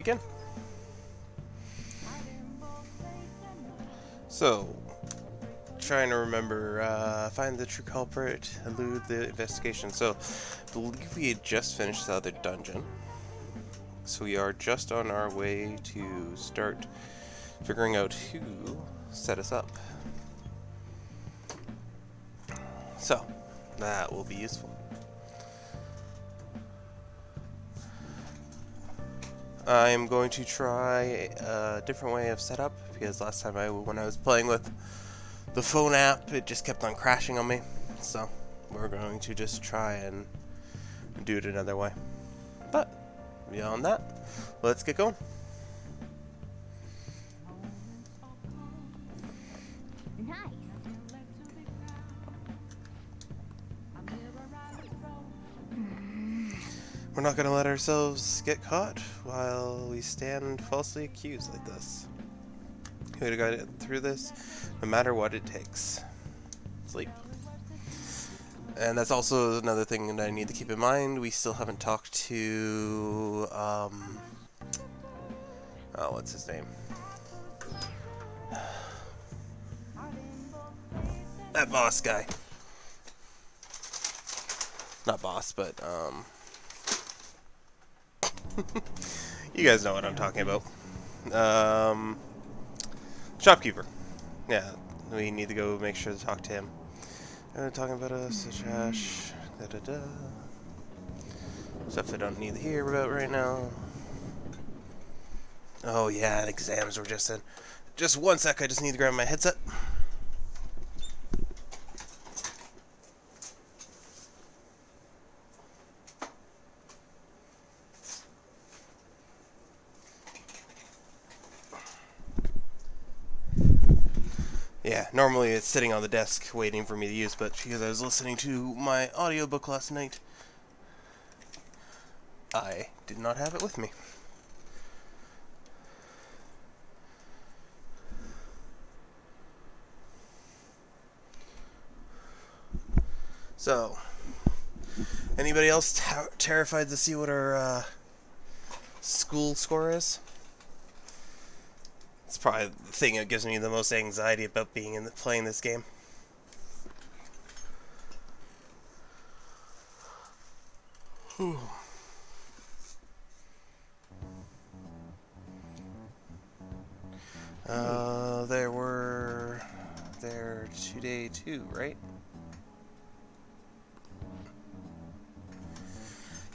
begin. So, trying to remember, find the true culprit, elude the investigation. So, I believe we had just finished the other dungeon. So we are just on our way to start figuring out who set us up. So, that will be useful. I am going to try a different way of setup, because last time when I was playing with the phone app, it just kept on crashing on me. So, we're going to just try and do it another way. But, beyond that, let's get going. We're not going to let ourselves get caught while we stand falsely accused like this. We would have got it through this, no matter what it takes. Sleep. And that's also another thing that I need to keep in mind. We still haven't talked to, oh, what's his name? That boss guy. Not boss, but, you guys know what I'm talking about. Shopkeeper. Yeah, we need to go make sure to talk to him. Talking about us, trash, da-da-da. Stuff I don't need to hear about right now. Oh yeah, and exams were just in. Just one sec, I just need to grab my headset. Yeah, normally it's sitting on the desk waiting for me to use, but because I was listening to my audiobook last night, I did not have it with me. So, anybody else terrified to see what our school score is? It's probably the thing that gives me the most anxiety about playing this game. They're today too, right?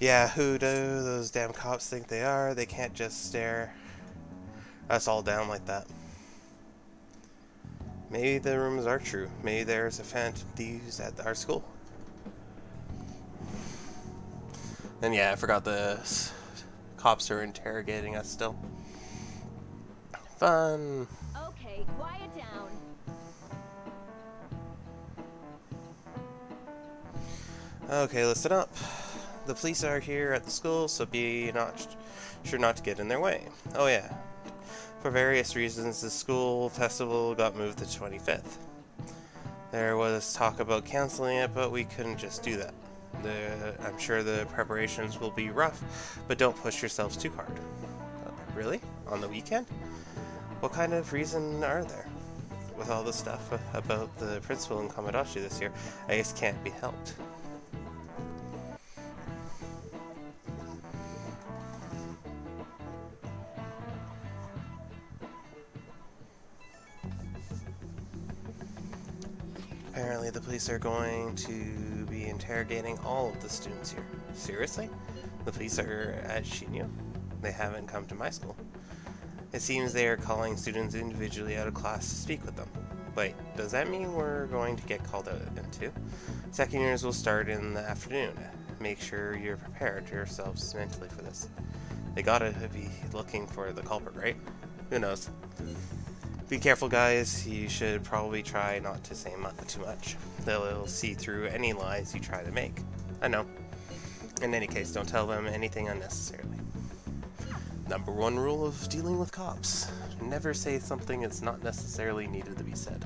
Yeah, who do those damn cops think they are? They can't just stare us all down like that. Maybe the rumors are true. Maybe there's a phantom thieves at our school. And yeah, I forgot the cops are interrogating us still. Fun. Okay, quiet down. Okay, listen up. The police are here at the school, so be sure not to get in their way. Oh yeah. For various reasons, the school festival got moved to 25th. There was talk about canceling it, but we couldn't just do that. I'm sure the preparations will be rough, but don't push yourselves too hard. Really? On the weekend? What kind of reason are there? With all the stuff about the principal in Kamadachi this year, I guess can't be helped. Apparently the police are going to be interrogating all of the students here. Seriously? The police are at Shinyo? They haven't come to my school. It seems they are calling students individually out of class to speak with them. Wait, does that mean we're going to get called out again too? Second years will start in the afternoon. Make sure you're prepared yourselves mentally for this. They gotta be looking for the culprit, right? Who knows? Be careful, guys. You should probably try not to say too much. They'll see through any lies you try to make. I know. In any case, don't tell them anything unnecessarily. Number one rule of dealing with cops. Never say something that's not necessarily needed to be said.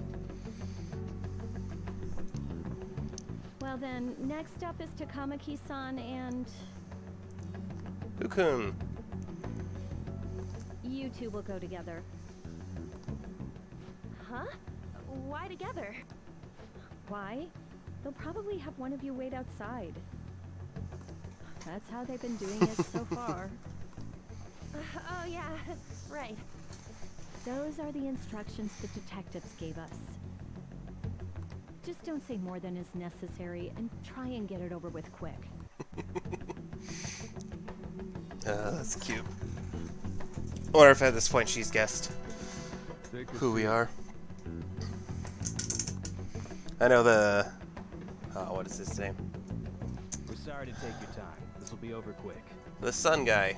Well then, next up is Takamaki-san and... Ukun. You two will go together. Huh? Why together? Why? They'll probably have one of you wait outside. That's how they've been doing it so far. Oh yeah, right. Those are the instructions the detectives gave us. Just don't say more than is necessary and try and get it over with quick. That's cute. I wonder if at this point she's guessed who we are. I know the... what is his name? We're sorry to take your time. This will be over quick. The sun guy.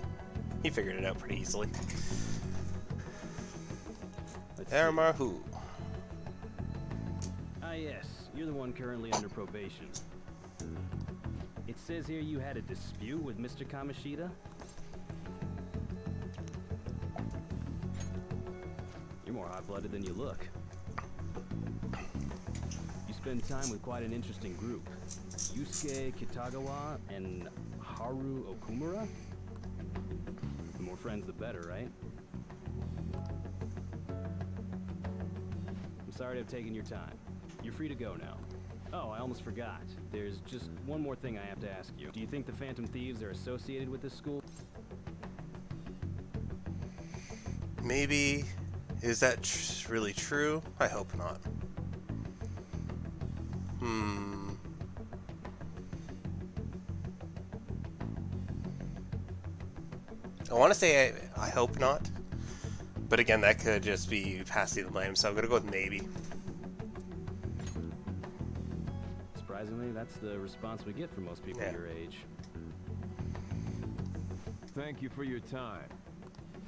He figured it out pretty easily. Ermahu. Ah yes, you're the one currently under probation. It says here you had a dispute with Mr. Kamishita? You're more hot-blooded than you look. You spend time with quite an interesting group. Yusuke Kitagawa and Haru Okumura? The more friends, the better, right? I'm sorry to have taken your time. You're free to go now. Oh, I almost forgot. There's just one more thing I have to ask you. Do you think the Phantom Thieves are associated with this school? Maybe. Is that really true? I hope not. I want to say I hope not. But again, that could just be passing the blame, so I'm going to go with maybe. Surprisingly, that's the response we get from most people your age. Thank you for your time.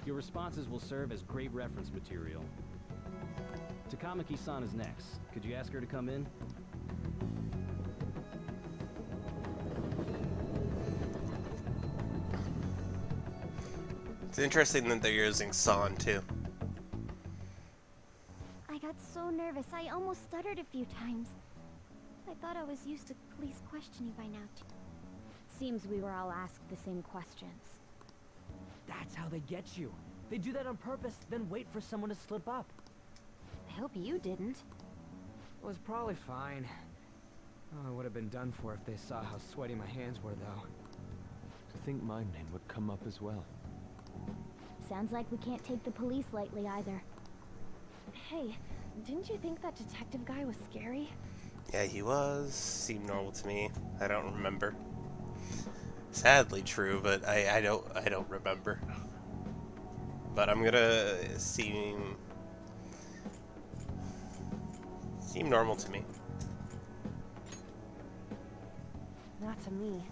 Your responses will serve as great reference material. Takamaki-san is next. Could you ask her to come in? It's interesting that they're using San too. I got so nervous, I almost stuttered a few times. I thought I was used to police questioning by now. Seems we were all asked the same questions. That's how they get you. They do that on purpose, then wait for someone to slip up. I hope you didn't. It was probably fine. Oh, I would have been done for if they saw how sweaty my hands were, though. I think my name would come up as well. Sounds like we can't take the police lightly either. Hey, didn't you think that detective guy was scary? Yeah, he was. Seemed normal to me. I don't remember. Sadly true, but I don't remember. But I'm gonna seem normal to me. Not to me.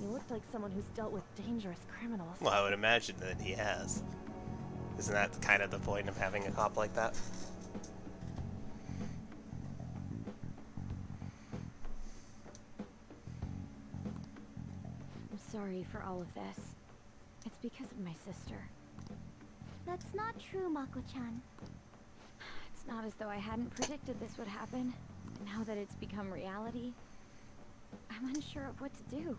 You looked like someone who's dealt with dangerous criminals. Well, I would imagine that he has. Isn't that kind of the point of having a cop like that? I'm sorry for all of this. It's because of my sister. That's not true, Mako-chan. It's not as though I hadn't predicted this would happen. Now that it's become reality, I'm unsure of what to do.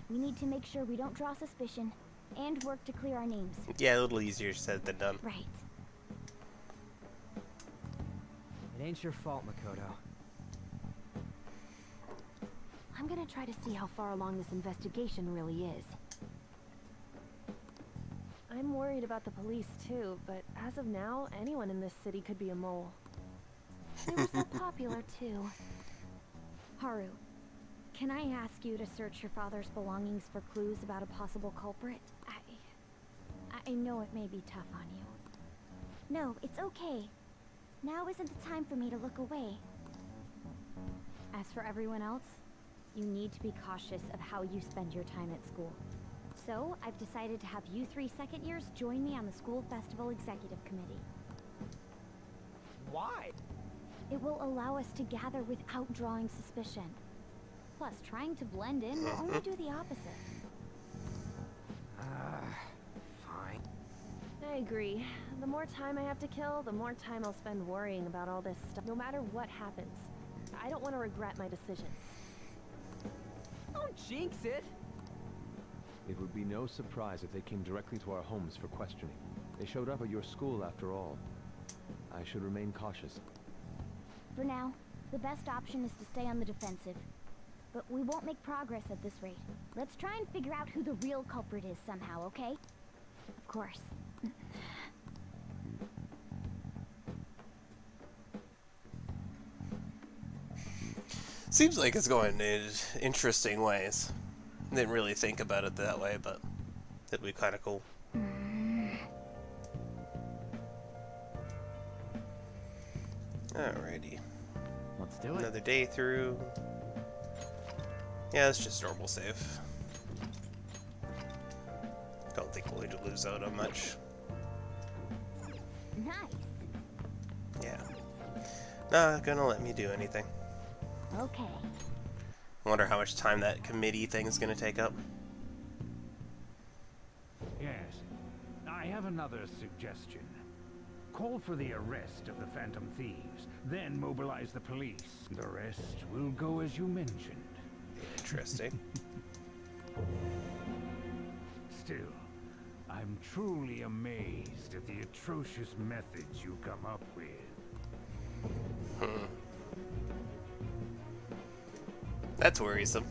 We need to make sure we don't draw suspicion, and work to clear our names. Yeah, a little easier said than done. Right. It ain't your fault, Makoto. I'm gonna try to see how far along this investigation really is. I'm worried about the police too, but as of now, anyone in this city could be a mole. They were so popular too. Haru, can I ask you to search your father's belongings for clues about a possible culprit? I know it may be tough on you. No, it's okay. Now isn't the time for me to look away. As for everyone else, you need to be cautious of how you spend your time at school. So, I've decided to have you 3 second years join me on the school festival executive committee. Why? It will allow us to gather without drawing suspicion. Plus, trying to blend in will only do the opposite. Fine. I agree. The more time I have to kill, the more time I'll spend worrying about all this stuff. No matter what happens, I don't want to regret my decisions. Don't jinx it. It would be no surprise if they came directly to our homes for questioning. They showed up at your school after all. I should remain cautious. For now, the best option is to stay on the defensive. But we won't make progress at this rate. Let's try and figure out who the real culprit is somehow, okay? Of course. Seems like it's going in interesting ways. Didn't really think about it that way, but it'd be kind of cool. Alrighty. Let's do it. Another day through. Yeah, it's just normal save. Don't think we'll lose out on much. Nice. Yeah. Not gonna let me do anything. Okay. I wonder how much time that committee thing is gonna take up. Yes. I have another suggestion. Call for the arrest of the Phantom Thieves, then mobilize the police. The rest will go as you mentioned. Interesting. Still, I'm truly amazed at the atrocious methods you come up with. That's worrisome.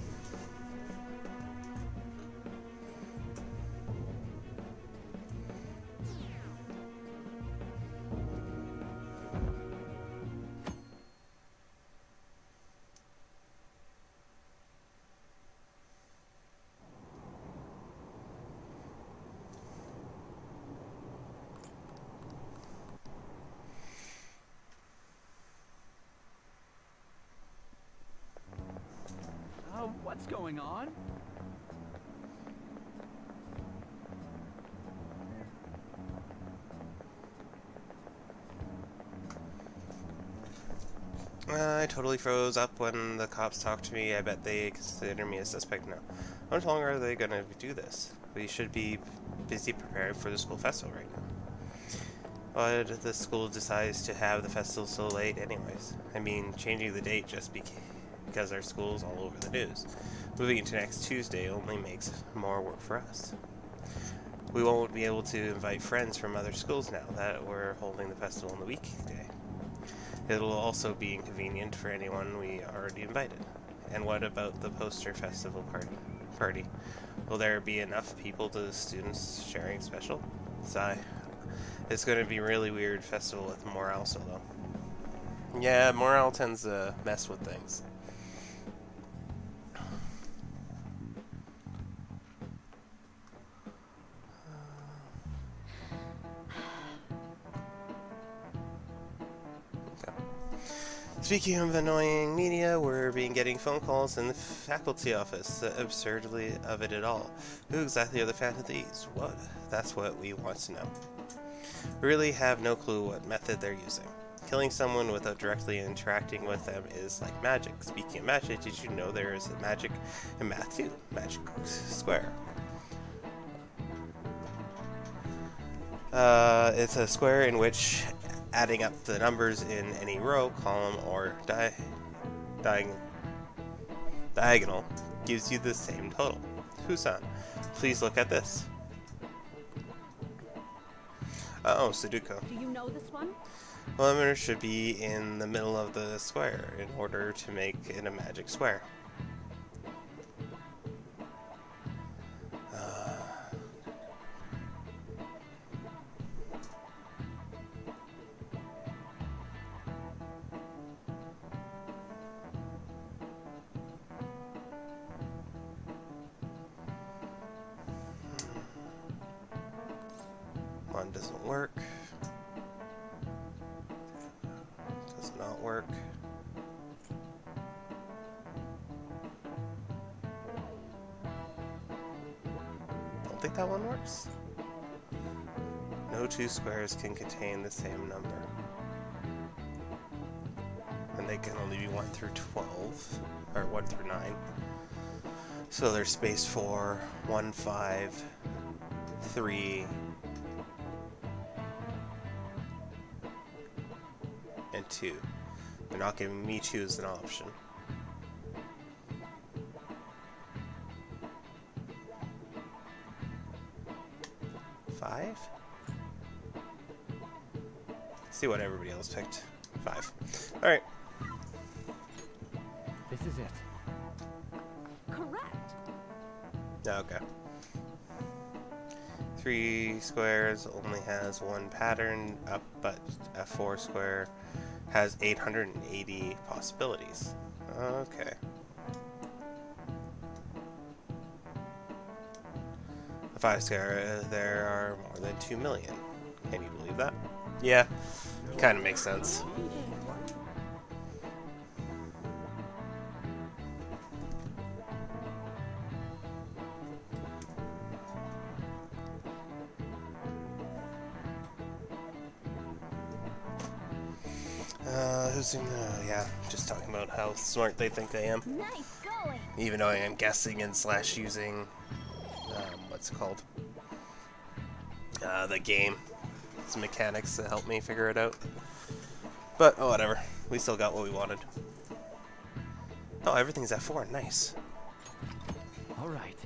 What's going on? I totally froze up when the cops talked to me. I bet they consider me a suspect now. How much longer are they gonna do this? We should be busy preparing for the school festival right now. Why did the school decides to have the festival so late anyways? I mean, changing the date just because our school's all over the news. Moving it to next Tuesday only makes more work for us. We won't be able to invite friends from other schools now that we're holding the festival on the weekday. It'll also be inconvenient for anyone we already invited. And what about the poster festival party? Will there be enough people to the students sharing special? Sigh. It's going to be a really weird festival with morale solo. Yeah, morale tends to mess with things. Speaking of annoying media, we're getting phone calls in the faculty office. The absurdity of it all. Who exactly are the Phantom Thieves? What? That's what we want to know. We really have no clue what method they're using. Killing someone without directly interacting with them is like magic. Speaking of magic, did you know there is a magic in math too? Magic square. It's a square in which adding up the numbers in any row, column, or diagonal gives you the same total. Husan, please look at this. Oh, Sudoku. Do you know this one? Perimeter should be in the middle of the square in order to make it a magic square. One doesn't work. Does not work. Don't think that one works. No two squares can contain the same number. And they can only be 1 through 12, or 1 through 9. So there's space for 1, 5, 3, and 2. They're not giving me 2 as an option. See what everybody else picked. 5. Alright. This is it. Correct. Okay. 3 squares only has 1 pattern up, but a 4 square has 880 possibilities. Okay. A 5 square, there are more than 2 million. Can you believe that? Yeah, kind of makes sense. Yeah, just talking about how smart they think I am. Nice going. Even though I am guessing and slash using, what's it called? The game. Some mechanics to help me figure it out. But, oh, whatever. We still got what we wanted. Oh, everything's at 4. Nice. All right.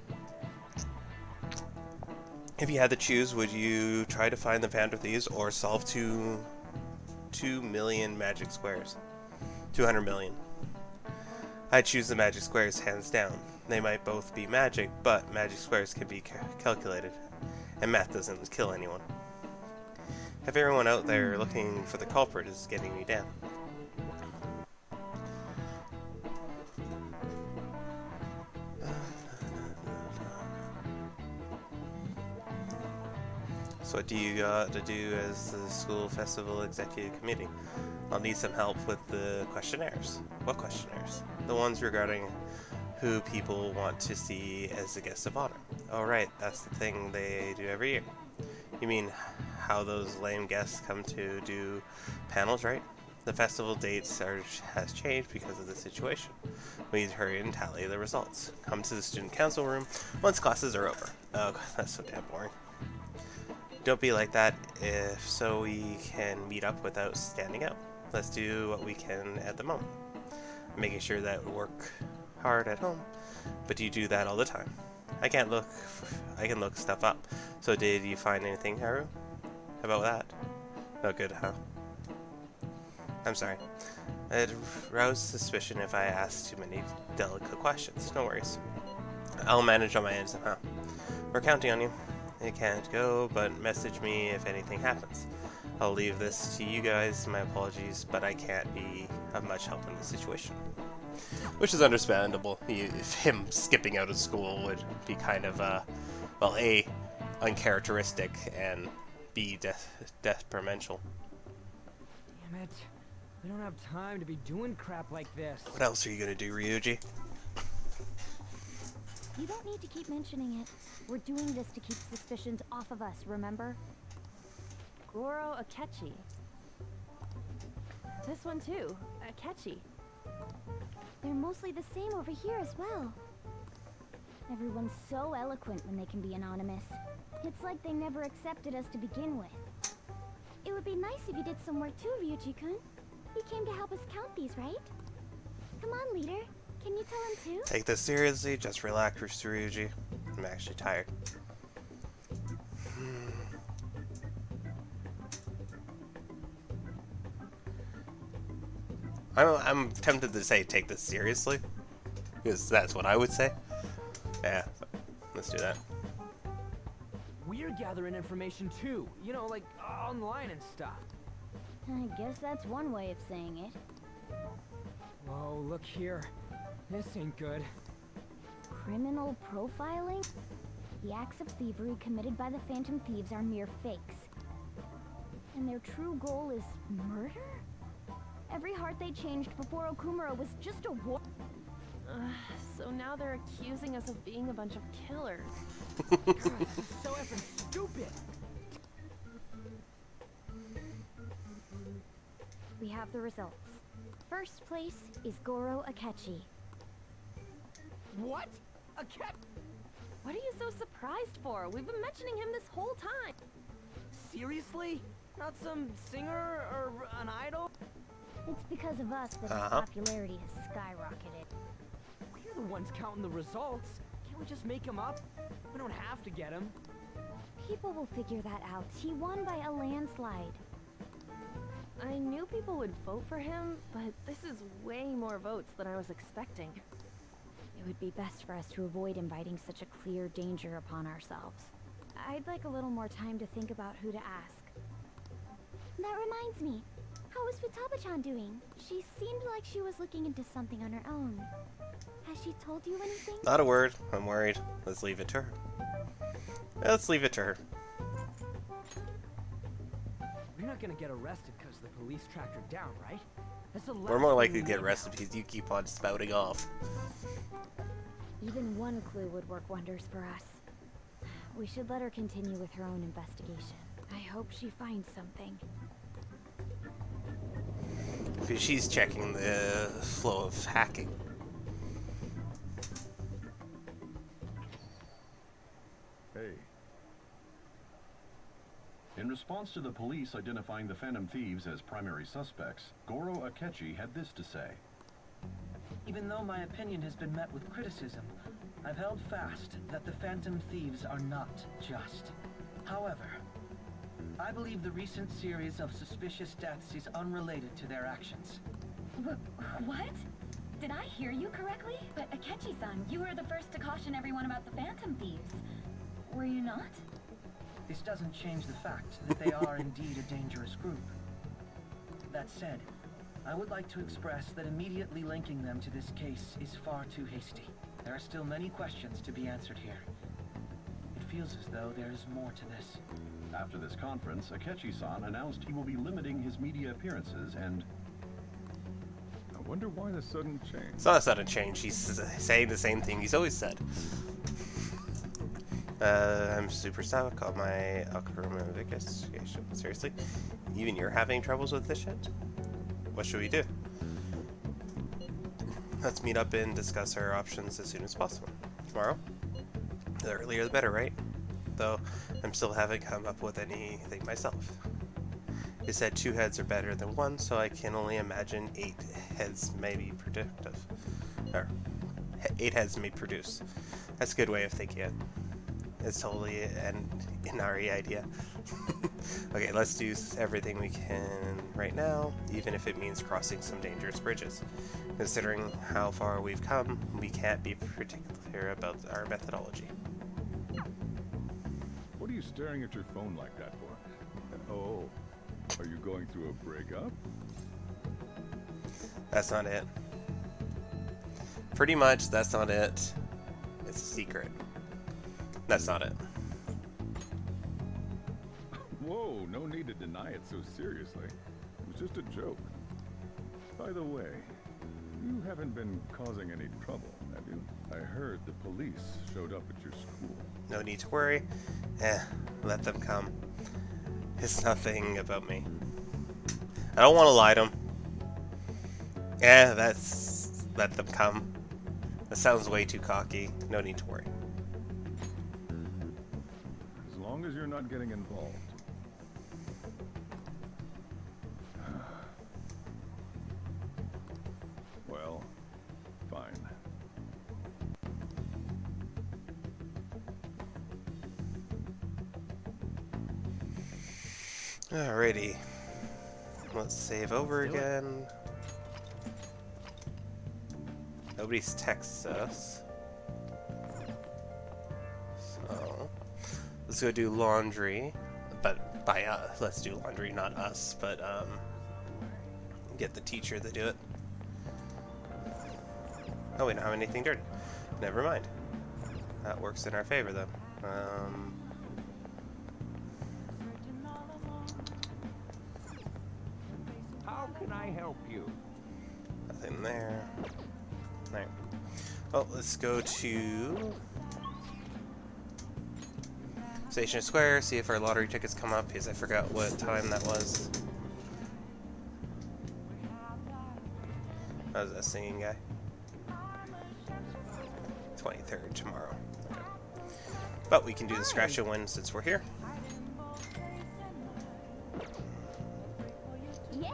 If you had to choose, would you try to find the Phantom Thieves or solve 2 million magic squares? 200 million. I'd choose the magic squares hands down. They might both be magic, but magic squares can be calculated, and math doesn't kill anyone. If everyone out there looking for the culprit is getting me down. So what do you got to do as the school festival executive committee? I'll need some help with the questionnaires. What questionnaires? The ones regarding who people want to see as a guest of honor. Oh right, that's the thing they do every year. You mean how those lame guests come to do panels, right? The festival dates has changed because of the situation. We need to hurry and tally the results. Come to the student council room once classes are over. Oh, that's so damn boring. Don't be like that, if so we can meet up without standing out. Let's do what we can at the moment. Making sure that we work hard at home, but you do that all the time. I can look stuff up. So did you find anything, Haru? About that? No good, huh? I'm sorry. It roused suspicion if I asked too many delicate questions. No worries. I'll manage on my end somehow. We're counting on you. It can't go, but message me if anything happens. I'll leave this to you guys. My apologies, but I can't be of much help in this situation. Which is understandable. Him skipping out of school would be kind of, well, A, uncharacteristic, and B, detrimental. Damn it. We don't have time to be doing crap like this. What else are you gonna do, Ryuji? You don't need to keep mentioning it. We're doing this to keep suspicions off of us, remember? Goro Akechi. This one too. Akechi. They're mostly the same over here as well. Everyone's so eloquent when they can be anonymous. It's like they never accepted us to begin with. It would be nice if you did some work too, Ryuji-kun. He came to help us count these, right? Come on, leader. Can you tell him too? Take this seriously, just relax, Ryuji. I'm actually tired. I'm tempted to say take this seriously, because that's what I would say. Yeah, so let's do that. We're gathering information too, you know, like online and stuff. I guess that's one way of saying it. Whoa, look here. This ain't good. Criminal profiling? The acts of thievery committed by the Phantom Thieves are mere fakes. And their true goal is murder? Every heart they changed before Okumura was just a war. So now they're accusing us of being a bunch of killers. God, this is so effing stupid. We have the results. First place is Goro Akechi. What? A cat? What are you so surprised for? We've been mentioning him this whole time. Seriously? Not some singer or an idol? It's because of us that his popularity has skyrocketed. We're the ones counting the results. Can't we just make him up? We don't have to get him. People will figure that out. He won by a landslide. I knew people would vote for him, but this is way more votes than I was expecting. It would be best for us to avoid inviting such a clear danger upon ourselves. I'd like a little more time to think about who to ask. That reminds me. How is Futaba-chan doing? She seemed like she was looking into something on her own. Has she told you anything? Not a word. I'm worried. Let's leave it to her. Let's leave it to her. We're not gonna get arrested because the police tracked her down, right? That's the We're more last likely thing to we get need arrested now. because you keep on spouting off. Even one clue would work wonders for us. We should let her continue with her own investigation. I hope she finds something. Because she's checking the flow of hacking. Hey. In response to the police identifying the Phantom Thieves as primary suspects, Goro Akechi had this to say. Even though my opinion has been met with criticism, I've held fast that the Phantom Thieves are not just. However, I believe the recent series of suspicious deaths is unrelated to their actions. What? Did I hear you correctly? But Akechi-san, you were the first to caution everyone about the Phantom Thieves. Were you not? This doesn't change the fact that they are indeed a dangerous group. That said, I would like to express that immediately linking them to this case is far too hasty. There are still many questions to be answered here. It feels as though there is more to this. After this conference, Akechi-san announced he will be limiting his media appearances and... I wonder why the sudden change. It's not a sudden change. He's saying the same thing he's always said. I'm super stoic on my Alcaroma investigation. Seriously? Even you're having troubles with this shit? What should we do? Let's meet up and discuss our options as soon as possible. Tomorrow? The earlier the better, right? Though, I'm still haven't come up with anything myself. They said 2 heads are better than 1, so I can only imagine 8 heads may be productive. Or, 8 heads may produce. That's a good way of thinking it. It's totally an Inari idea. Okay, let's do everything we can right now, even if it means crossing some dangerous bridges. Considering how far we've come, we can't be particular about our methodology. What are you staring at your phone like that for? Oh, are you going through a breakup? That's not it. Pretty much, that's not it. It's a secret. That's not it. Whoa, no need to deny it so seriously. It was just a joke. By the way, you haven't been causing any trouble, have you? I heard the police showed up at your school. No need to worry. Let them come. It's nothing about me. I don't want to lie to them. That's... let them come. That sounds way too cocky. No need to worry. As long as you're not getting involved. Well, fine. Alrighty. Let's save over again. Nobody's texted us. So, let's go do laundry. But by us, let's do laundry, not us, but get the teacher to do it. Oh, we don't have anything dirty. Never mind. That works in our favor, though. How can I help you? Nothing there. There. Oh, let's go to Station Square, see if our lottery tickets come up, because I forgot what time that was. That was that singing guy. 23rd, tomorrow. Okay. But we can do the scratch and win since we're here. Yeah.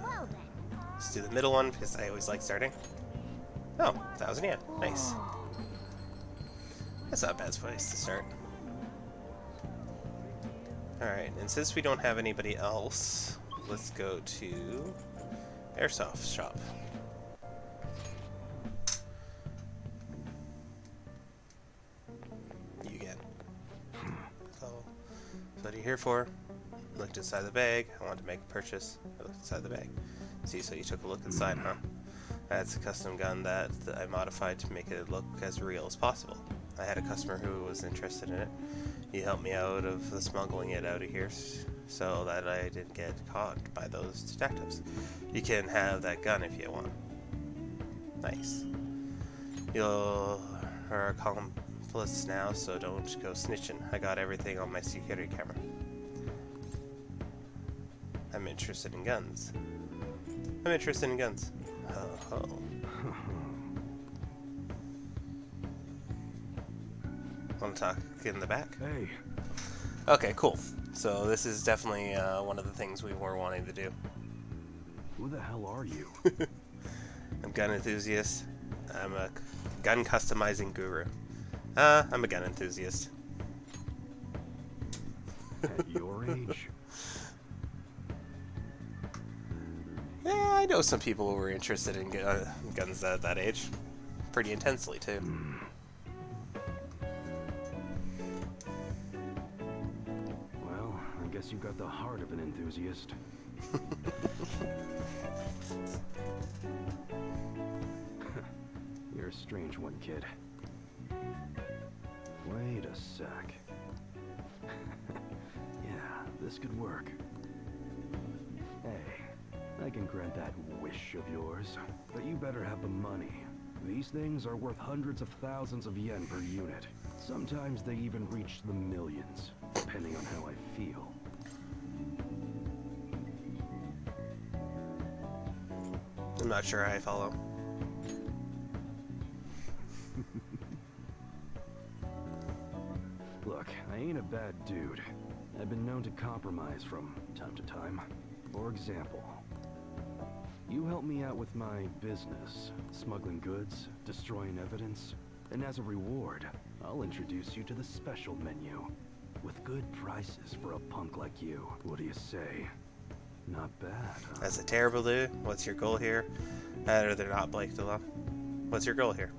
Well then. Let's do the middle one, because I always like starting. Oh, 1,000 yen. Nice. That's not a bad place to start. Alright, and since we don't have anybody else, let's go to Airsoft Shop. You again. So, what are you here for? Looked inside the bag. I wanted to make a purchase. I looked inside the bag. See, so you took a look inside, huh? That's a custom gun that I modified to make it look as real as possible. I had a customer who was interested in it. He helped me out of the smuggling it out of here so that I didn't get caught by those detectives. You can have that gun if you want. Nice. You're our accomplice now, so don't go snitching. I got everything on my security camera. I'm interested in guns. I'm interested in guns. Oh. Want to talk in the back? Hey. Okay, cool. So this is definitely one of the things we were wanting to do. Who the hell are you? I'm a gun enthusiast. I'm a gun customizing guru. I'm a gun enthusiast. At your age? Yeah, I know some people who were interested in guns at that age. Pretty intensely, too. Well, I guess you got the heart of an enthusiast. You're a strange one, kid. Wait a sec. Yeah, this could work. Hey, I can grant that wish of yours, but you better have the money. These things are worth hundreds of thousands of yen per unit. Sometimes they even reach the millions, depending on how I feel. I'm not sure I follow. Look, I ain't a bad dude. I've been known to compromise from time to time. For example, you help me out with my business, smuggling goods, destroying evidence, and as a reward, I'll introduce you to the special menu, with good prices for a punk like you. What do you say? Not bad, huh? That's a terrible dude. What's your goal here? I'd rather not Playthough. What's your goal here?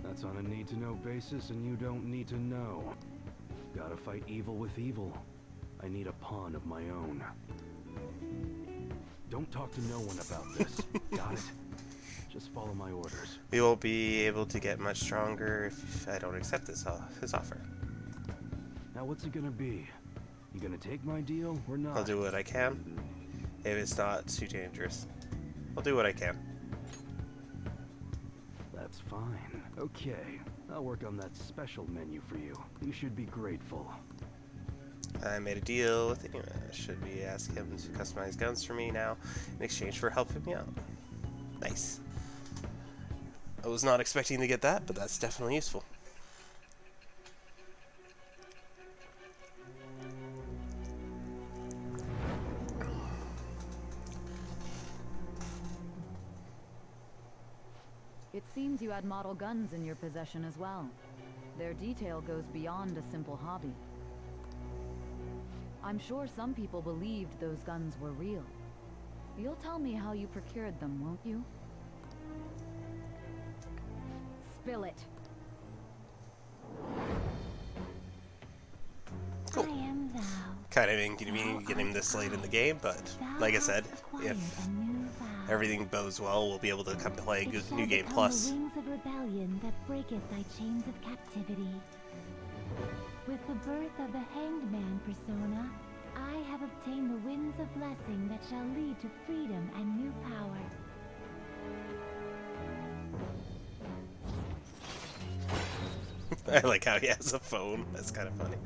That's on a need-to-know basis, and you don't need to know. Gotta fight evil with evil. I need a pawn of my own. Don't talk to no one about this. Got it? Just follow my orders. We won't be able to get much stronger if I don't accept his offer. Now what's it gonna be? You gonna take my deal or not? I'll do what I can. If it's not too dangerous, I'll do what I can. That's fine. Okay, I'll work on that special menu for you. You should be grateful. I made a deal with him. Should we ask him to customize guns for me now in exchange for helping me out? Nice. I was not expecting to get that, but that's definitely useful. It seems you had model guns in your possession as well. Their detail goes beyond a simple hobby. I'm sure some people believed those guns were real. You'll tell me how you procured them, won't you? Spill it. Cool. Kind of inconvenient getting this late in the game, but like I said, if everything bodes well, we'll be able to come play New Game Plus. The wings of rebellion that breaketh thy chains of captivity. With the birth of the Hanged Man persona, I have obtained the winds of blessing that shall lead to freedom and new power. I like how he has a phone. That's kind of funny.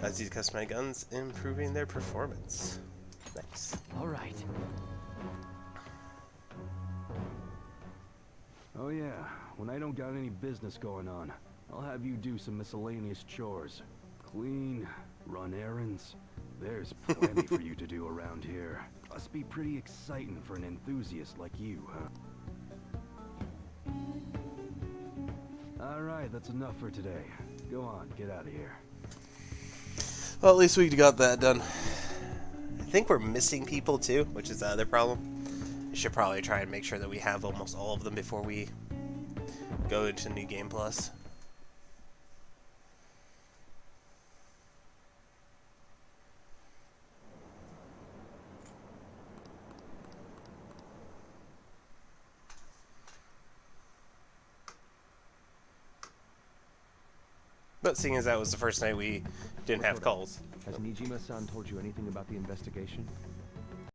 As you customize guns, improving their performance. Nice. All right. Oh yeah, when I don't got any business going on, I'll have you do some miscellaneous chores. Clean, run errands. There's plenty for you to do around here. Must be pretty exciting for an enthusiast like you, huh? Alright, that's enough for today. Go on, get out of here. Well, at least we got that done. I think we're missing people too, which is the other problem. We should probably try and make sure that we have almost all of them before we go into New Game Plus. But seeing as that was the first night we didn't have calls. Has Nijima-san told you anything about the investigation?